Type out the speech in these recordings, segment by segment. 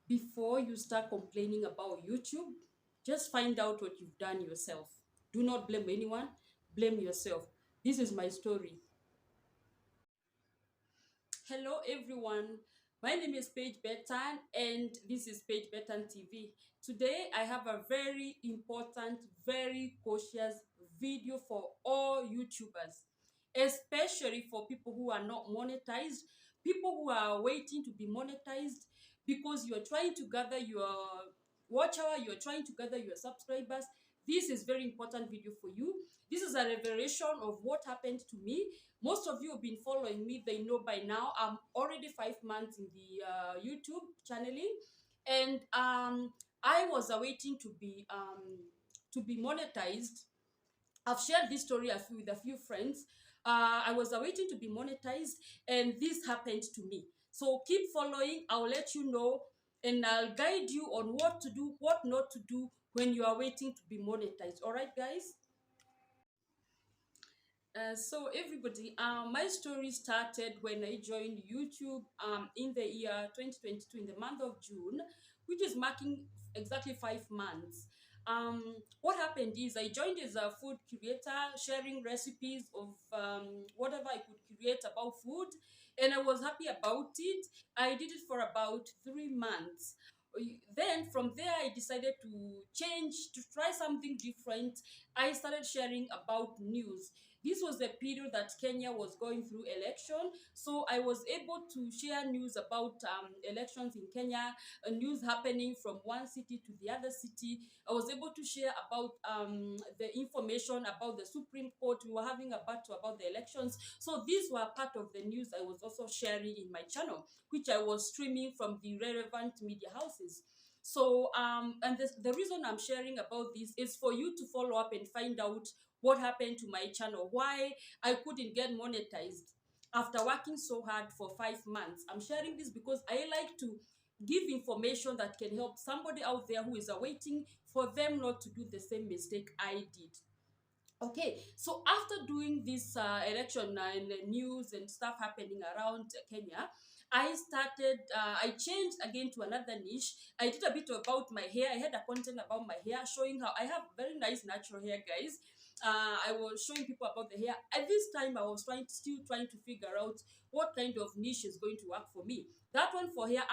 Before you start complaining about YouTube, just find out what you've done yourself. Do not blame anyone, blame yourself. This is my story. Hello, everyone. My name is Paige Betan, and this is Paige Betan TV. Today, I have a very important, very cautious video for all YouTubers, especially for people who are not monetized, people who are waiting to be monetized because you're trying to gather your watch hour, you're trying to gather your subscribers. This is very important video for you. This is a revelation of what happened to me. Most of you have been following me. They know by now I'm already 5 months in the YouTube channeling, and I was awaiting to be monetized. I've shared this story with a few friends. I was awaiting to be monetized, and this happened to me. So keep following. I'll let you know, and I'll guide you on what to do, what not to do when you are waiting to be monetized. All right, guys? So everybody, my story started when I joined YouTube in the year 2022 in the month of June, which is marking exactly 5 months. What happened is I joined as a food creator, sharing recipes of whatever I could create about food, and I was happy about it. I did it for about 3 months. Then from there, I decided to change, to try something different. I started sharing about news. This was the period that Kenya was going through election, so I was able to share news about elections in Kenya, news happening from one city to the other city. I was able to share about the information about the Supreme Court. We were having a battle about the elections, so these were part of the news I was also sharing in my channel, which I was streaming from the relevant media houses. So, and the reason I'm sharing about this is for you to follow up and find out what happened to my channel, why I couldn't get monetized after working so hard for 5 months. I'm sharing this because I like to give information that can help somebody out there who is awaiting for them not to do the same mistake I did. Okay, so after doing this election and news and stuff happening around Kenya, I changed again to another niche. I did a bit about my hair. I had a content about my hair, showing how I have very nice natural hair, guys. I was showing people about the hair. At this time, I was still trying to figure out what kind of niche is going to work for me. That one for hair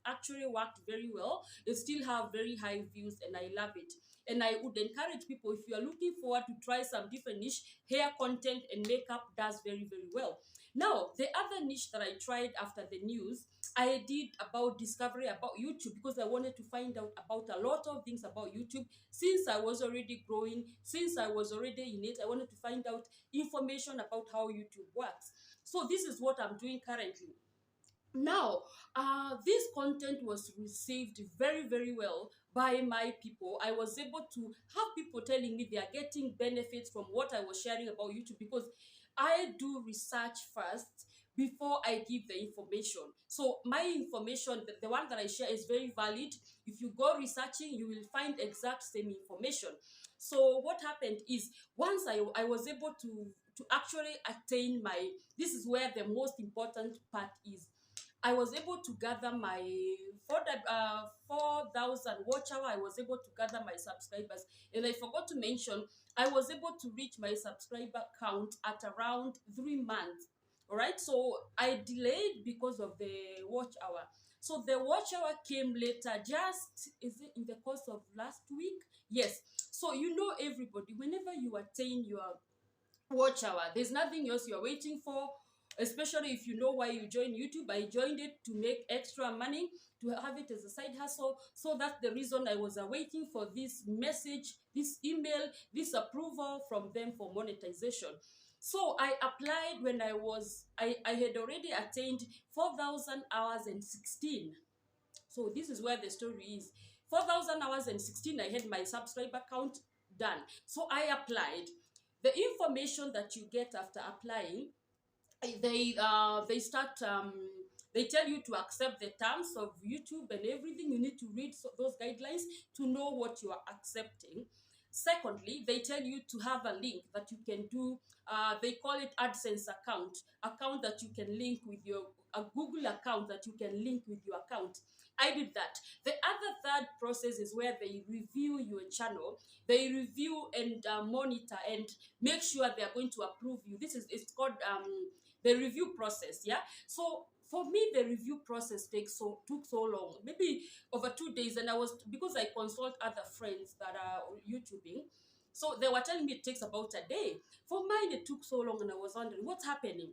actually worked very well. It still have very high views, and I love it. And I would encourage people, if you are looking forward to try some different niche, hair content and makeup does very, very well. Now, the other niche that I tried after the news, I did about discovery about YouTube, because I wanted to find out about a lot of things about YouTube. Since I was already growing, since I was already in it, I wanted to find out information about how YouTube works. So this is what I'm doing currently. Now, this content was received very, very well by my people. I was able to have people telling me they are getting benefits from what I was sharing about YouTube, because I do research first before I give the information. So my information, the one that I share, is very valid. If you go researching, you will find exact same information. So what happened is, once I was able to actually attain my, this is where the most important part is. I was able to gather my 4,000 watch hour. I was able to gather my subscribers, and I forgot to mention, I was able to reach my subscriber count at around 3 months. All right, so I delayed because of the watch hour. So the watch hour came later, just is it in the course of last week? Yes. So you know, everybody, whenever you attain your watch hour, there's nothing else you're waiting for, especially if you know why you joined YouTube. I joined it to make extra money, to have it as a side hustle. So that's the reason I was waiting for this message, this email, this approval from them for monetization. So I applied when I had already attained 4,000 hours and 16. So this is where the story is. 4,000 hours and 16, I had my subscriber count done. So I applied. The information that you get after applying, they start they tell you to accept the terms of YouTube and everything. You need to read those guidelines to know what you are accepting. Secondly, they tell you to have a link that you can do. They call it AdSense account that you can link with your a Google account that you can link with your account. I did that. The other third process is where they review your channel. They review and monitor and make sure they are going to approve you. This is it's called the review process. Yeah. So for me, the review process took so long, maybe over 2 days, and I was because I consult other friends that are YouTubing. So they were telling me it takes about a day. For mine, it took so long, and I was wondering what's happening.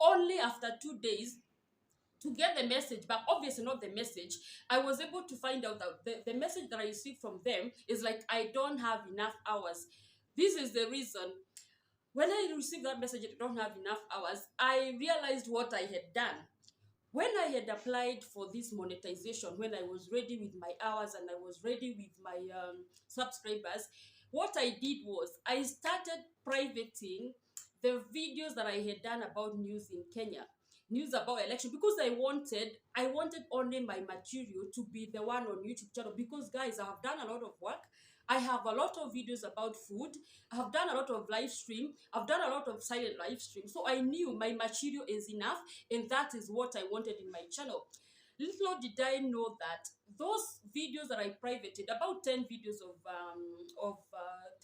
Only after 2 days to get the message back, obviously not the message, I was able to find out that the message that I received from them is like, I don't have enough hours. This is the reason. When I received that message, I don't have enough hours, I realized what I had done. When I had applied for this monetization, when I was ready with my hours and I was ready with my subscribers, what I did was I started privating the videos that I had done about news in Kenya, news about election, because I wanted only my material to be the one on YouTube channel. Because guys, I have done a lot of work. I have a lot of videos about food. I have done a lot of live stream. I've done a lot of silent live stream. So I knew my material is enough, and that is what I wanted in my channel. Little did I know that those videos that I privated, about 10 videos of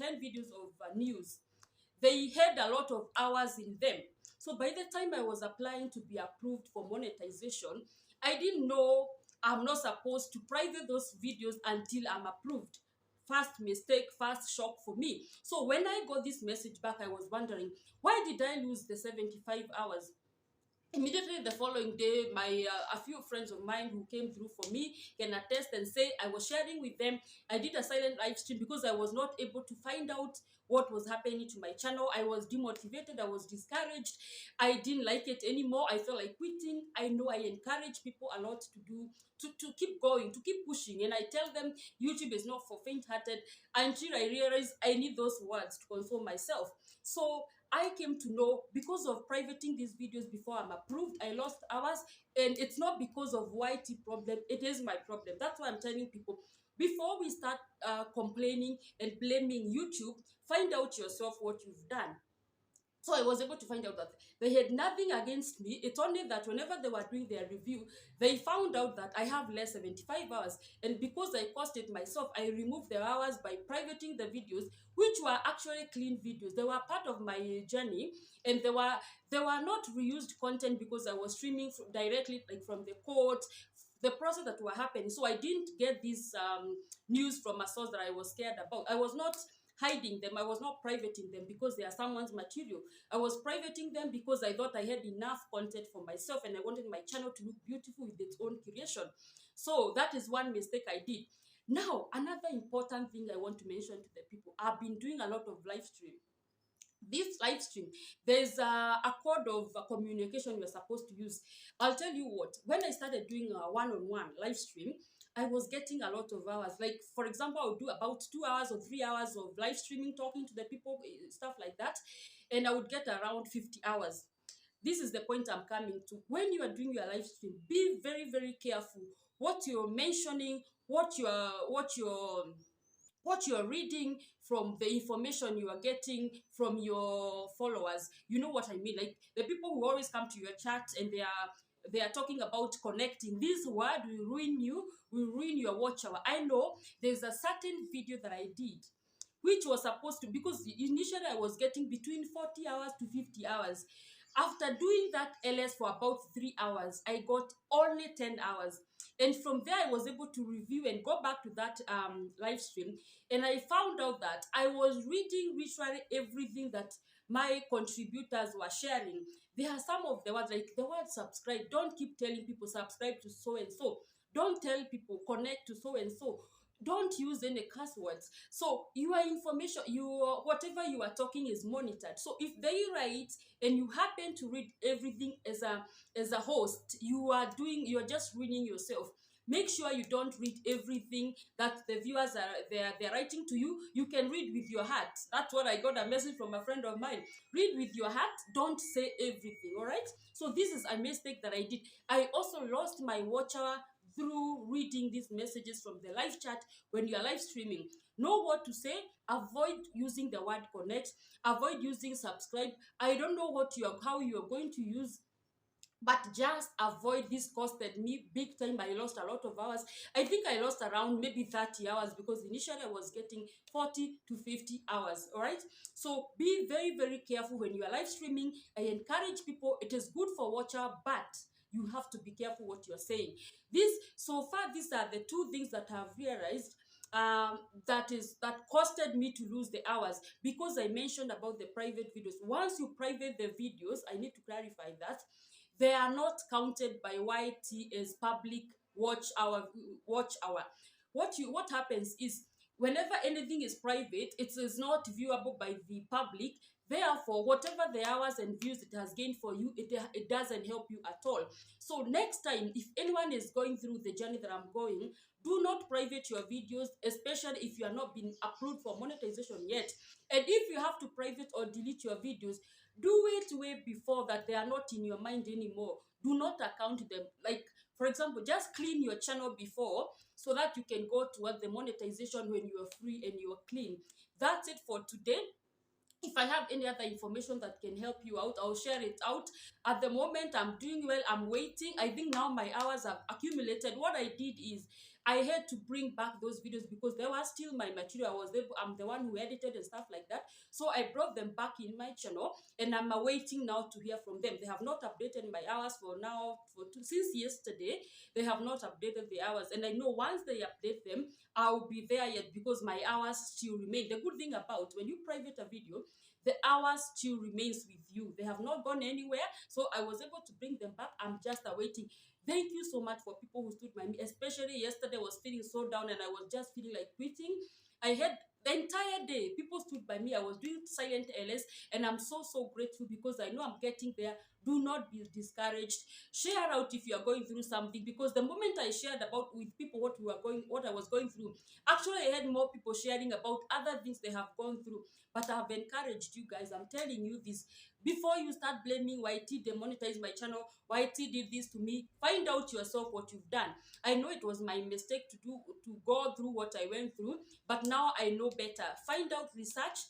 10 videos of news, they had a lot of hours in them. So by the time I was applying to be approved for monetization, I didn't know I'm not supposed to private those videos until I'm approved. First mistake, first shock for me. So when I got this message back, I was wondering, why did I lose the 75 hours? Immediately the following day, my a few friends of mine who came through for me can attest and say I was sharing with them. I did a silent live stream because I was not able to find out what was happening to my channel. I was demotivated. I was discouraged. I didn't like it anymore. I felt like quitting. I know I encourage people a lot to do to keep going, to keep pushing, and I tell them YouTube is not for faint-hearted, until I realize I need those words to console myself. So I came to know, because of privating these videos before I'm approved, I lost hours. And it's not because of YT problem, it is my problem. That's why I'm telling people, before we start complaining and blaming YouTube, find out yourself what you've done. So I was able to find out that they had nothing against me. It's only that whenever they were doing their review, they found out that I have less 75 hours. And because I caused it myself, I removed the hours by privating the videos, which were actually clean videos. They were part of my journey, and they were not reused content, because I was streaming directly like from the court, the process that were happening. So I didn't get this news from a source that I was scared about. I was not hiding them. I was not privating them because they are someone's material. I was privating them because I thought I had enough content for myself, and I wanted my channel to look beautiful with its own creation. So that is one mistake I did. Now, another important thing I want to mention to the people, I've been doing a lot of live stream. This live stream, there's a code of communication you're supposed to use. I'll tell you what, when I started doing a one-on-one live stream, I was getting a lot of hours. Like, for example, I would do about 2 hours or 3 hours of live streaming, talking to the people, stuff like that, and I would get around 50 hours. This is the point I'm coming to. When you are doing your live stream, be very, very careful what you're mentioning, what you're reading, from the information you are getting from your followers. You know what I mean? Like the people who always come to your chat and they are talking about connecting. This word will ruin you, will ruin your watch hour. I know there's a certain video that I did which was supposed to, because initially I was getting between 40 hours to 50 hours. After doing that LS for about 3 hours, I got only 10 hours. And from there, I was able to review and go back to that live stream. And I found out that I was reading literally everything that my contributors were sharing. There are some of the words, like the word subscribe. Don't keep telling people subscribe to so and so. Don't tell people connect to so and so. Don't use any curse words. So your information, your whatever you are talking is monitored. So if they write and you happen to read everything as a host, you're just ruining yourself. Make sure you don't read everything that the viewers they're writing to you. You can read with your heart. That's what I got a message from a friend of mine. Read with your heart. Don't say everything. All right. So this is a mistake that I did. I also lost my watch hour through reading these messages from the live chat. When you are live streaming, know what to say. Avoid using the word connect. Avoid using subscribe. I don't know how you are going to use But just avoid this costed me big time. I lost a lot of hours. I think I lost around maybe 30 hours because initially I was getting 40 to 50 hours. All right. So be very, very careful when you are live streaming. I encourage people, it is good for watcher, but you have to be careful what you're saying. This so far, these are the two things that I've realized that costed me to lose the hours, because I mentioned about the private videos. Once you private the videos, I need to clarify that they are not counted by YT as public watch hour. What happens is, whenever anything is private, it is not viewable by the public. Therefore, whatever the hours and views it has gained for you, it doesn't help you at all. So next time, if anyone is going through the journey that I'm going, do not private your videos, especially if you are not been approved for monetization yet. And if you have to private or delete your videos, do it way before that they are not in your mind anymore. Do not account them. Like, for example, just clean your channel before, so that you can go toward the monetization when you are free and you are clean. That's it for today. If I have any other information that can help you out, I'll share it out. At the moment, I'm doing well. I'm waiting. I think now my hours have accumulated. What I did is I had to bring back those videos because they were still my material. I'm the one who edited and stuff like that. So I brought them back in my channel, and I'm awaiting now to hear from them. They have not updated my hours for now, since yesterday. They have not updated the hours, and I know once they update them, I'll be there yet, because my hours still remain. The good thing about when you private a video, the hours still remains with you. They have not gone anywhere. So I was able to bring them back. I'm just awaiting. Thank you so much for people who stood by me, especially yesterday. I was feeling so down and I was just feeling like quitting. I had the entire day people stood by me. I was doing silent LS, and I'm so grateful because I know I'm getting there. Do not be discouraged. Share out if you are going through something, because the moment I shared about with people what I was going through, actually I had more people sharing about other things they have gone through. But I have encouraged you guys. I'm telling you this. Before you start blaming YT demonetized my channel, YT did this to me, find out yourself what you've done. I know it was my mistake to go through what I went through, but now I know better. Find out, research,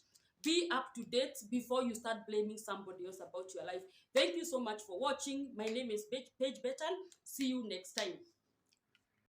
be up to date before you start blaming somebody else about your life. Thank you so much for watching. My name is Paige Betan. See you next time.